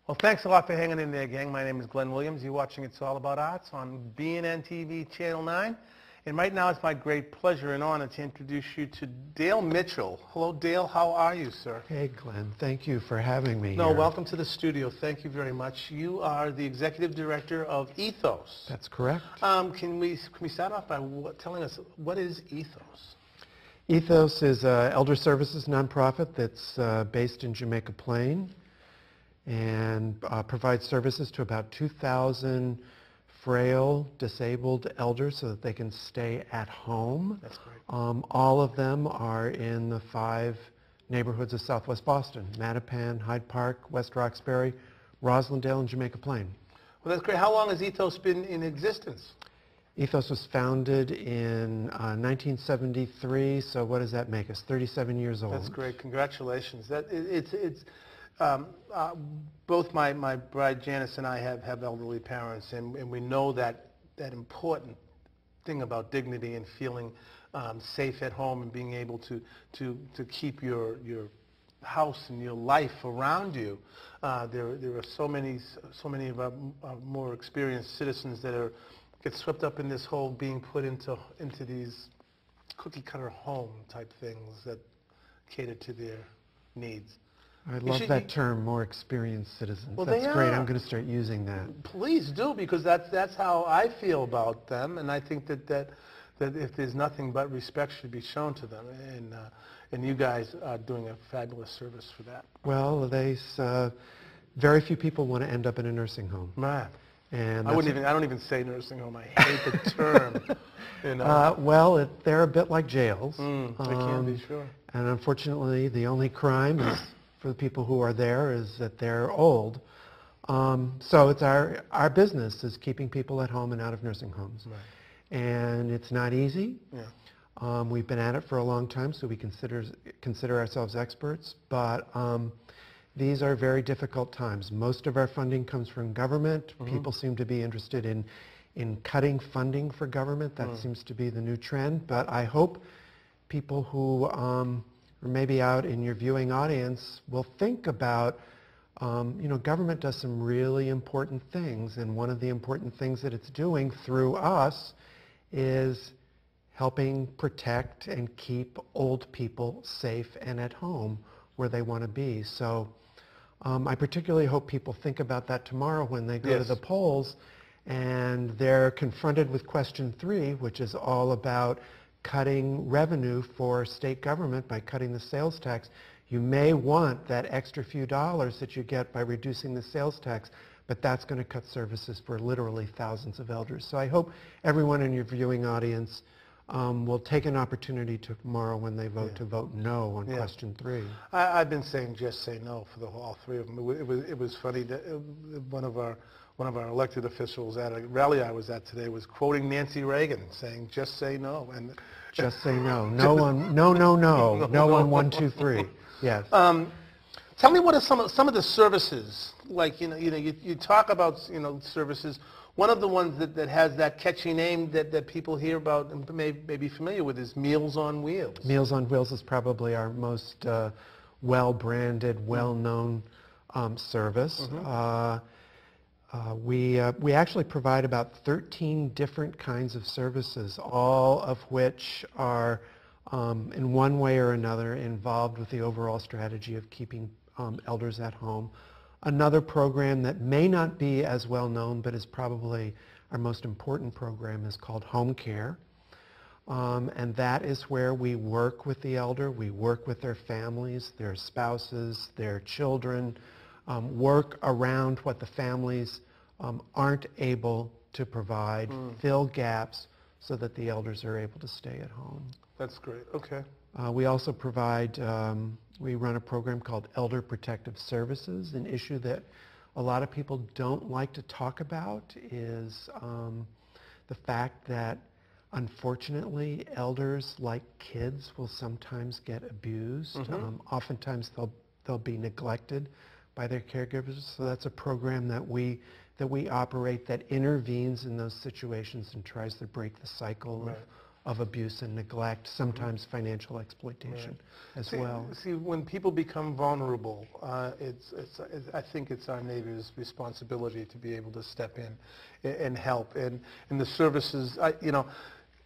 Well, thanks a lot for hanging in there, gang. My name is Glenn Williams. You're watching It's All About Arts on BNN TV Channel 9. And right now it's my great pleasure and honor to introduce you to Dale Mitchell. Hello, Dale. How are you, sir? Hey, Glenn. Thank you for having me No, here. welcome to the studio. Thank you very much. You are the executive director of Ethos. That's correct. Can we start off by telling us what is Ethos? Ethos is an elder services nonprofit that's based in Jamaica Plain and provides services to about 2,000 frail, disabled elders so that they can stay at home. That's great. All of them are in the 5 neighborhoods of Southwest Boston: Mattapan, Hyde Park, West Roxbury, Roslindale, and Jamaica Plain. Well, that's great. How long has Ethos been in existence? Ethos was founded in 1973, so what does that make us? 37 years old. That's great. Congratulations. Both my bride Janice and I have elderly parents, and we know that important thing about dignity and feeling safe at home and being able to keep your house and your life around you. There are so many of our more experienced citizens that get swept up in this whole being put into these cookie cutter home type things that cater to their needs. I love that term, more experienced citizens. Well, that's great. I'm going to start using that. Please do, because that's how I feel about them, and I think that if there's nothing but respect should be shown to them, and you guys are doing a fabulous service for that. Well, very few people want to end up in a nursing home. Right. And I don't even say nursing home. I hate the term. You know? Well, they're a bit like jails. They can be, sure. And unfortunately, the only crime is for the people who are there is that they're old. So it's our business is keeping people at home and out of nursing homes. Right. And it's not easy. Yeah. We've been at it for a long time, so we consider ourselves experts. But these are very difficult times. Most of our funding comes from government. Mm-hmm. People seem to be interested in cutting funding for government. That seems to be the new trend. But I hope people who are maybe out in your viewing audience will think about, government does some really important things. And one of the important things that it's doing through us is helping protect and keep old people safe and at home where they want to be. So I particularly hope people think about that tomorrow when they go to the polls and they're confronted with question 3, which is all about cutting revenue for state government by cutting the sales tax. You may want that extra few dollars that you get by reducing the sales tax, but that's going to cut services for literally thousands of elders. So I hope everyone in your viewing audience will take an opportunity tomorrow when they vote to vote no on question 3. I've been saying just say no for all 3 of them. It was funny that one of our elected officials at a rally I was at today was quoting Nancy Reagan, saying just say no. And just say no. No on no on 1, 2, 3. Yes. Tell me what are some of the services, like you talk about services. One of the ones that has that catchy name that people hear about and may be familiar with is Meals on Wheels. Meals on Wheels is probably our most well-branded, well-known service. Mm-hmm. We actually provide about 13 different kinds of services, all of which are in one way or another involved with the overall strategy of keeping elders at home. Another program that may not be as well known but is probably our most important program is called Home Care. And that is where we work with the elder, we work with their families, their spouses, their children, work around what the families aren't able to provide, fill gaps so that the elders are able to stay at home. That's great. Okay. We also provide, we run a program called Elder Protective Services. An issue that a lot of people don't like to talk about is the fact that unfortunately elders, like kids, will sometimes get abused. Mm-hmm. Oftentimes they'll be neglected by their caregivers. So that's a program that we operate that intervenes in those situations and tries to break the cycle of abuse and neglect, sometimes financial exploitation as well. See, when people become vulnerable, I think it's our neighbor's responsibility to be able to step in and help. And the services,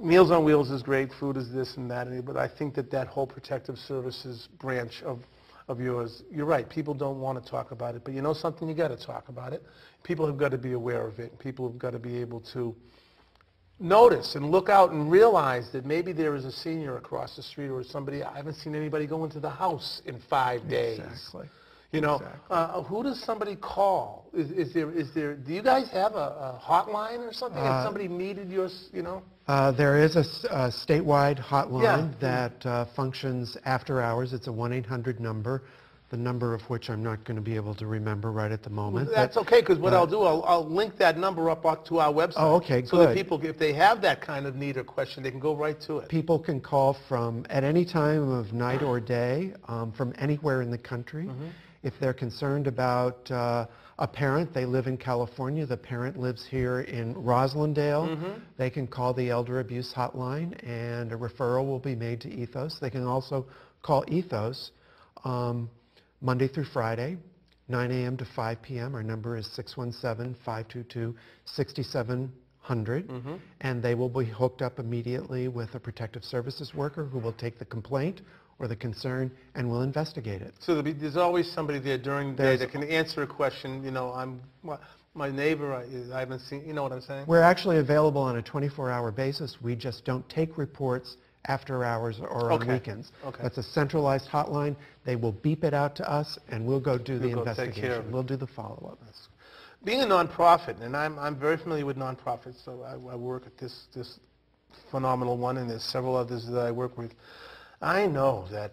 Meals on Wheels is great, food is this and that, but I think that whole protective services branch of yours, you're right, people don't want to talk about it, but you know something, you got to talk about it. People have got to be aware of it. People have got to be able to notice and look out and realize that maybe there is a senior across the street or somebody, I haven't seen anybody go into the house in 5 days. Exactly. Exactly. Who does somebody call? Is there, do you guys have a hotline or something? If somebody needed yours, There is a statewide hotline that functions after hours. It's a 1-800 number, the number of which I'm not going to be able to remember right at the moment. That's okay, because what I'll do, I'll link that number up to our website. Oh, okay, good. So that people, if they have that kind of need or question, they can go right to it. People can call from at any time of night or day, from anywhere in the country. If they're concerned about a parent, they live in California, the parent lives here in Roslindale, they can call the Elder Abuse Hotline and a referral will be made to Ethos. They can also call Ethos Monday through Friday, 9 a.m. to 5 p.m. Our number is 617-522-6700, and they will be hooked up immediately with a protective services worker who will take the complaint or the concern and will investigate it. So there's always somebody there during the day that can answer a question, my neighbor, I haven't seen, you know what I'm saying? We're actually available on a 24-hour basis. We just don't take reports after hours or on weekends. Okay. That's a centralized hotline. They will beep it out to us, and we'll go do the investigation. Take care of it. We'll do the follow-up. Being a nonprofit, and I'm very familiar with nonprofits, so I work at this phenomenal one, and there's several others that I work with. I know that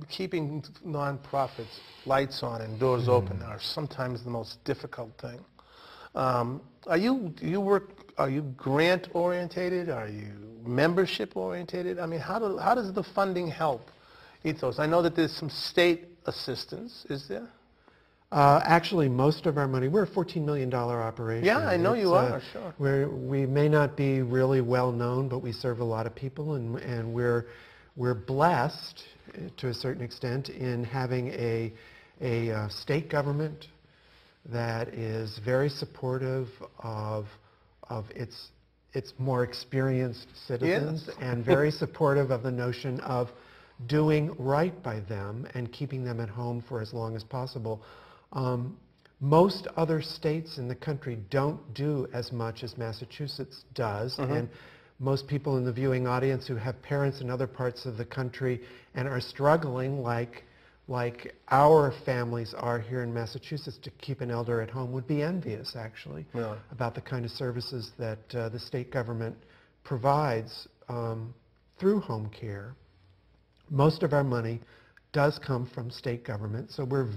keeping nonprofits lights on and doors open are sometimes the most difficult thing. Are you grant orientated? Are you membership orientated? I mean, how does the funding help Ethos? I know that there's some state assistance. Is there? Actually, most of our money, we're a $14 million operation. Yeah, I know you are, sure. We may not be really well known, but we serve a lot of people, and we're blessed to a certain extent in having a state government that is very supportive of its more experienced citizens and very supportive of the notion of doing right by them and keeping them at home for as long as possible. Most other states in the country don't do as much as Massachusetts does, and most people in the viewing audience who have parents in other parts of the country and are struggling like our families are here in Massachusetts to keep an elder at home would be envious, actually, about the kind of services that the state government provides through home care. Most of our money does come from state government, so we're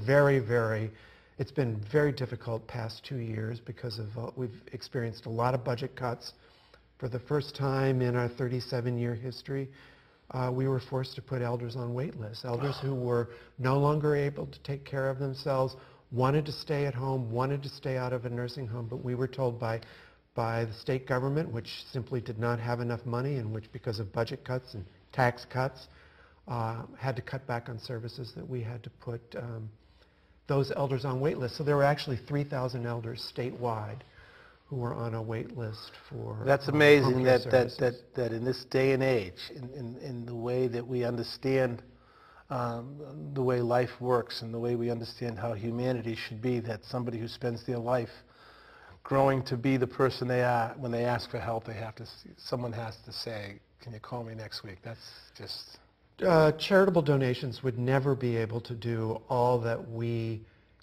it's been very difficult past 2 years because of we've experienced a lot of budget cuts. For the first time in our 37-year history, we were forced to put elders on wait lists. Elders who were no longer able to take care of themselves, wanted to stay at home, wanted to stay out of a nursing home, but we were told by the state government, which simply did not have enough money and which, because of budget cuts and tax cuts, had to cut back on services, that we had to put those elders on wait lists. So there were actually 3,000 elders statewide who were on a wait list for That's amazing that in this day and age, in the way that we understand the way life works and the way we understand how humanity should be, that somebody who spends their life growing to be the person they are, when they ask for help, someone has to say, can you call me next week? That's just... charitable donations would never be able to do all that we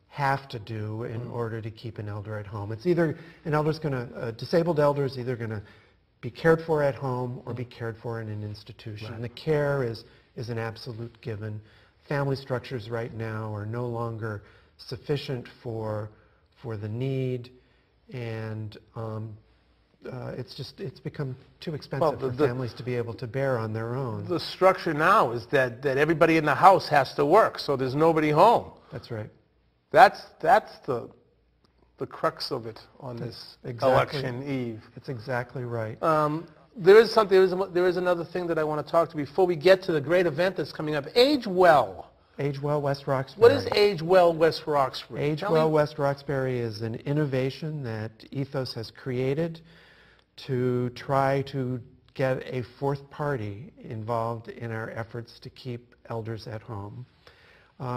have to do in order to keep an elder at home. It's either a disabled elder is either going to be cared for at home or be cared for in an institution. Right. The care is an absolute given. Family structures right now are no longer sufficient for the need, and it's become too expensive for families to be able to bear on their own. The structure now is that everybody in the house has to work, so there's nobody home. That's right. That's the crux of it on this election eve. That's exactly right. there is something. There is another thing that I want to talk to before we get to the great event that's coming up. Age Well. Age Well West Roxbury. What is Age Well West Roxbury? Age Well West Roxbury is an innovation that Ethos has created to try to get a fourth party involved in our efforts to keep elders at home.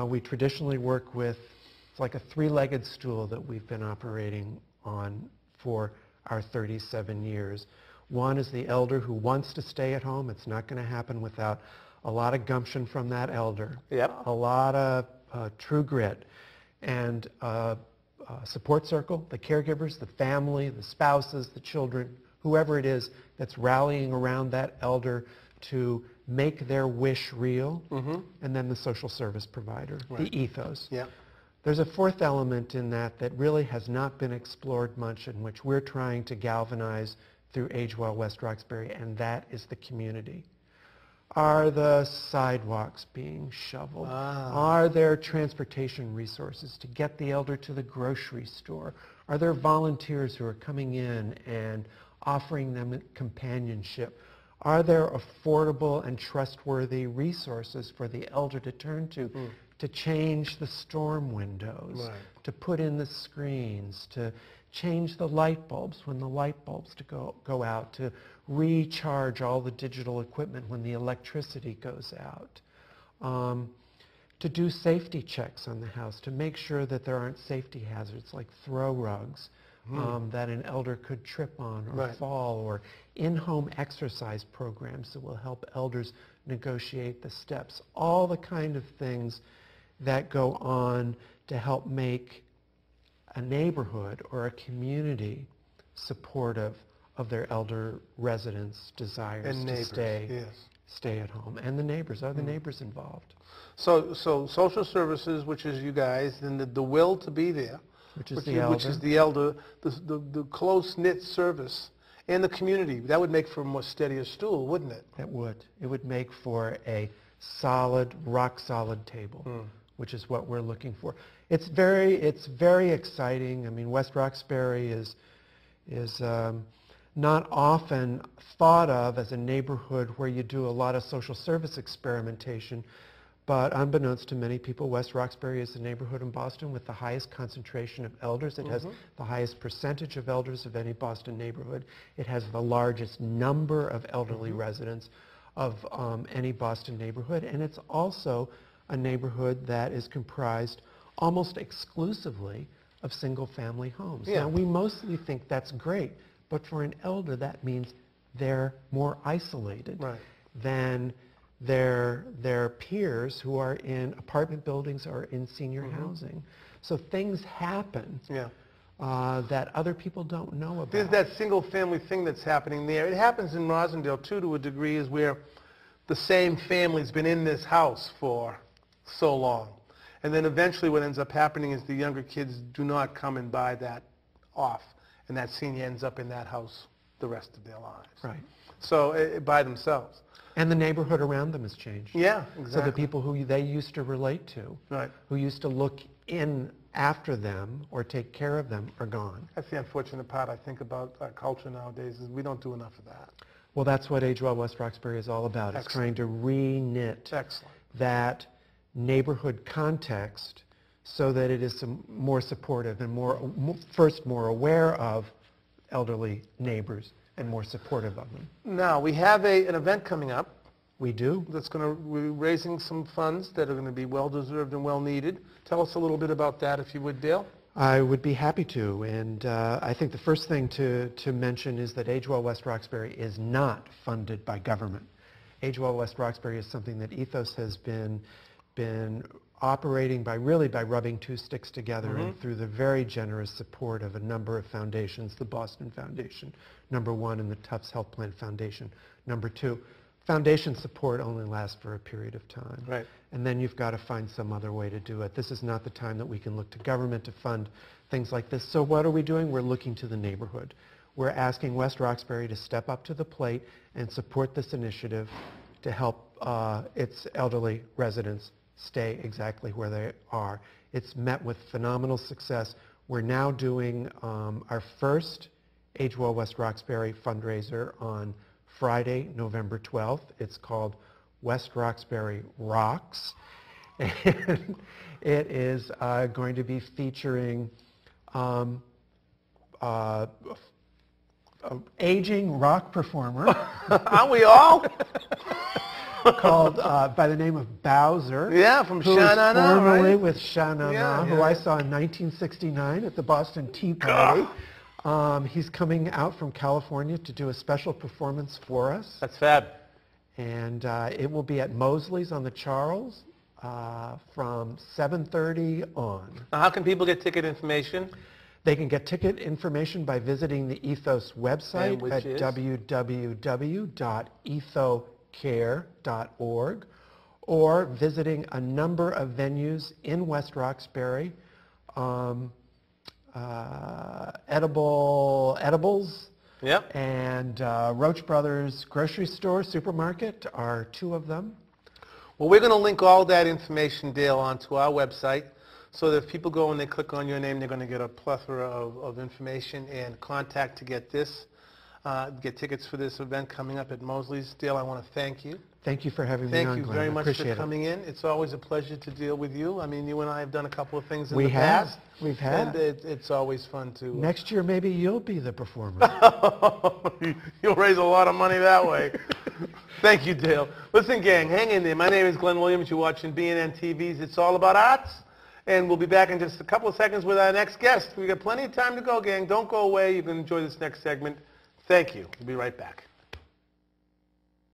We traditionally work with, it's like a three-legged stool that we've been operating on for our 37 years. One is the elder who wants to stay at home. It's not going to happen without a lot of gumption from that elder, yep. a lot of true grit, and support circle, the caregivers, the family, the spouses, the children, whoever it is that's rallying around that elder to make their wish real, and then the social service provider, right. the ethos. Yeah. There's a fourth element in that really has not been explored much, in which we're trying to galvanize through Age Well West Roxbury, and that is the community. Are the sidewalks being shoveled? Are there transportation resources to get the elder to the grocery store? Are there volunteers who are coming in and offering them companionship? Are there affordable and trustworthy resources for the elder to turn to change the storm windows, right. to put in the screens, to change the light bulbs when the light bulbs go out, to recharge all the digital equipment when the electricity goes out, to do safety checks on the house, to make sure that there aren't safety hazards like throw rugs that an elder could trip on or right. fall, or in-home exercise programs that will help elders negotiate the steps. All the kind of things that go on to help make a neighborhood or a community supportive of their elder residents' desires and to neighbors, stay at home. And the neighbors. Are the neighbors involved? So social services, which is you guys, and the will to be there, which is the elder, the close-knit service, and the community. That would make for a more steadier stool, wouldn't it? It would. It would make for a solid, rock-solid table, which is what we're looking for. It's very exciting. I mean, West Roxbury is not often thought of as a neighborhood where you do a lot of social service experimentation, but unbeknownst to many people, West Roxbury is the neighborhood in Boston with the highest concentration of elders. It has the highest percentage of elders of any Boston neighborhood. It has the largest number of elderly residents of any Boston neighborhood, and it's also a neighborhood that is comprised almost exclusively of single-family homes. Yeah. Now, we mostly think that's great, but for an elder, that means they're more isolated right. than their peers who are in apartment buildings or in senior housing. So things happen that other people don't know about. There's that single-family thing that's happening there. It happens in Rosendale, too, to a degree, is where the same family's been in this house for so long. And then eventually what ends up happening is the younger kids do not come and buy that off, and that senior ends up in that house the rest of their lives. Right. So by themselves. And the neighborhood around them has changed. Yeah, exactly. So the people who they used to relate to, right. who used to look in after them or take care of them, are gone. That's the unfortunate part, I think, about our culture nowadays, is we don't do enough of that. Well, that's what Age Well West Roxbury is all about. It's trying to re-knit that neighborhood context so that it is more supportive and more aware of elderly neighbors and more supportive of them. Now, we have an event coming up. We do. We're raising some funds that are going to be well-deserved and well-needed. Tell us a little bit about that, if you would, Dale. I would be happy to. And I think the first thing to mention is that Age Well West Roxbury is not funded by government. Age Well West Roxbury is something that Ethos has been operating by rubbing two sticks together and through the very generous support of a number of foundations, the Boston Foundation, number one, and the Tufts Health Plan Foundation, number two. Foundation support only lasts for a period of time. Right. And then you've got to find some other way to do it. This is not the time that we can look to government to fund things like this. So what are we doing? We're looking to the neighborhood. We're asking West Roxbury to step up to the plate and support this initiative to help its elderly residents stay exactly where they are. It's met with phenomenal success. We're now doing our first Age Well West Roxbury fundraiser on Friday, November 12th. It's called West Roxbury Rocks. And it is going to be featuring aging rock performer. Aren't we all? Called by the name of Bowser. Yeah, from who was Sha-Na-Na, formerly right? with Sha-Na-Na, Yeah, who yeah. I saw in 1969 at the Boston Tea Party. He's coming out from California to do a special performance for us. That's fab. And it will be at Mosley's on the Charles from 7:30 on. Now, how can people get ticket information? They can get ticket information by visiting the Ethos website which at is? www.ethocare.org or visiting a number of venues in West Roxbury. Edibles Yep. and Roach Brothers Grocery Store, Supermarket are two of them. Well, we're going to link all that information, Dale, onto our website, so that if people go and they click on your name, they're going to get a plethora of information and contact to get this, get tickets for this event coming up at Mosley's. Dale, I want to thank you. Thank you for having me Thank on, you Glenn. very I much appreciate for coming in. It's always a pleasure to deal with you. I mean, you and I have done a couple of things in the past. We've had. And it's always fun to... Next year, maybe you'll be the performer. You'll raise a lot of money that way. Thank you, Dale. Listen, gang, hang in there. My name is Glenn Williams. You're watching BNN TV's It's All About Arts. And we'll be back in just a couple of seconds with our next guest. We've got plenty of time to go, gang. Don't go away. You can enjoy this next segment. Thank you. We'll be right back.